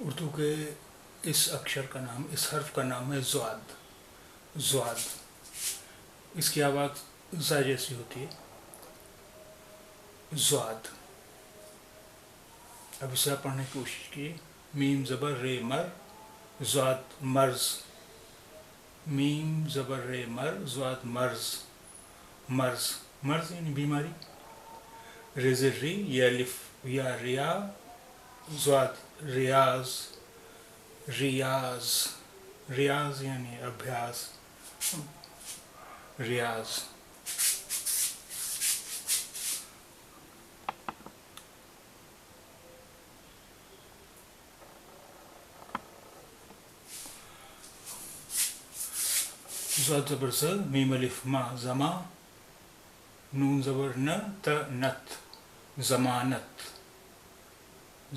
اردو کے اس اکشر کا نام، اس حرف کا نام ہے ضاد. ضاد، اس کی آواز زا جیسی ہوتی ہے. ضاد. اب اسے آپ پڑھنے کی کوشش کیے. میم زبر رے مر، ضاد مرز. میم زبر رے مر، ضاد مرز. مرز، مرز یعنی بیماری. ریز ری یا الف یا ریا، ضاد ریاض. ریاض، ریاض یعنی ابھیاس. ریاض. ضاد زبر ز، میم الف ما زما، نون زبر ن ت نت. ضمانت.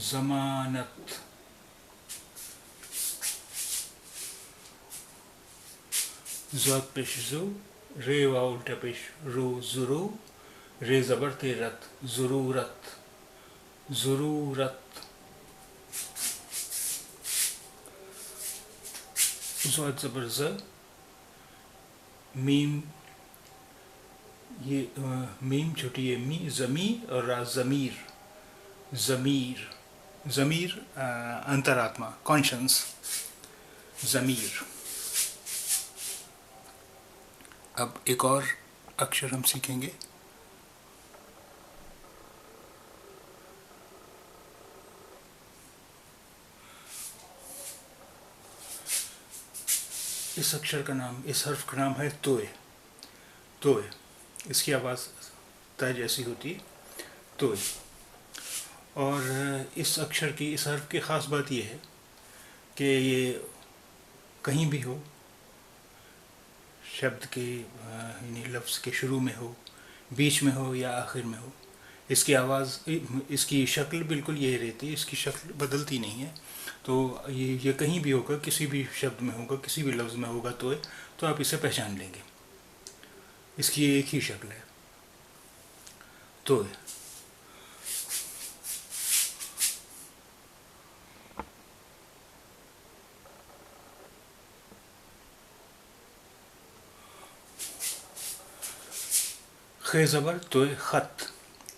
ضمانت. ضاد پیش زو، رے واو الٹا پیش رو زرو، رے زبر تے رت ضرورت. ضرورت. ضاد زبر ز، میم یہ میم چھوٹی ہے می زمی اور را ضمیر. ضمیر. ضمیر انترآتما، کانشنس. ضمیر. اب ایک اور اکشر ہم سیکھیں گے. اس اکشر کا نام، اس حرف کا نام ہے توئے. توئے، اس کی آواز تا جیسی ہوتی ہے. توئے. اور اس اکشر کی، اس حرف کی خاص بات یہ ہے کہ یہ کہیں بھی ہو، شبد کے یعنی لفظ کے شروع میں ہو، بیچ میں ہو یا آخر میں ہو، اس کی آواز، اس کی شکل بالکل یہی رہتی ہے، اس کی شکل بدلتی نہیں ہے. تو یہ کہیں بھی ہوگا، کسی بھی شبد میں ہوگا، کسی بھی لفظ میں ہوگا توئے، تو آپ اسے پہچان لیں گے. اس کی ایک ہی شکل ہے، توئے. خے زبر توئے خط.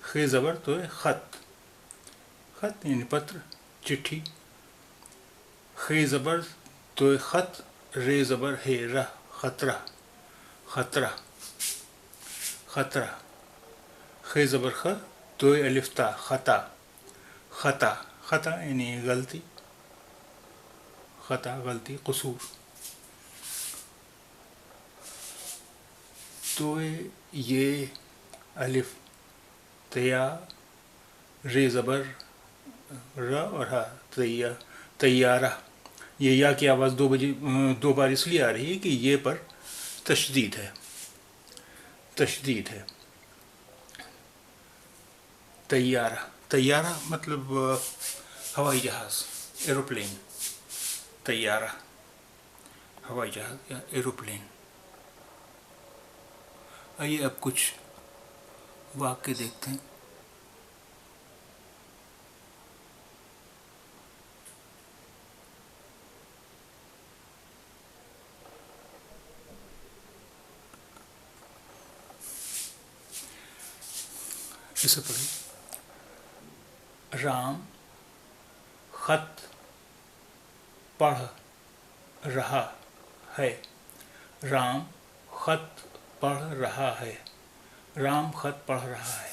خے زبر توئے خط. خط یعنی پتر، چٹھی. خے زبر توئے خط، رے زبر ہے رہ خطرہ. خطرہ. خطرہ. خے زبر خ، توئے الف تا خطا. خطا. خطا یعنی غلطی. خطا غلطی، قصور. توئے یہ الف تیا، رے زبر ر اور ہا تیارہ. یہ یا کی آواز دو بار اس لیے آ رہی ہے کہ یہ پر تشدید ہے. تشدید ہے. تیارہ. تیارہ مطلب ہوائی جہاز، ایروپلین. تیارہ ہوائی جہاز یا ایروپلین. آئیے اب کچھ واقع دیکھتے ہیں. اسے پڑھیں. رام خط پڑھ رہا ہے. رام خط پڑھ رہا ہے. رام خط پڑھ رہا ہے.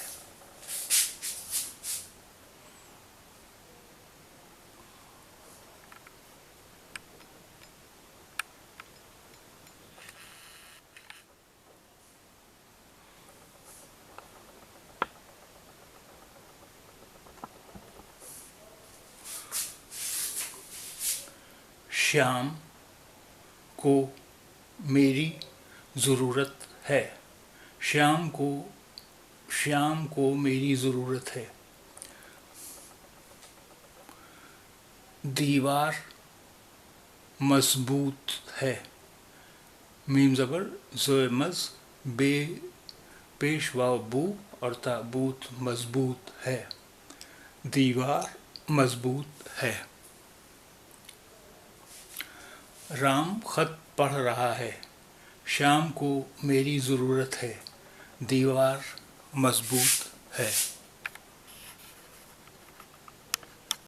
شام کو میری ضرورت ہے. شام کو میری ضرورت ہے. دیوار مضبوط ہے. میم زبر زو مز، بے پیش واو بو اور تابوت مضبوط ہے. دیوار مضبوط ہے. رام خط پڑھ رہا ہے، شام کو میری ضرورت ہے، دیوار مضبوط ہے۔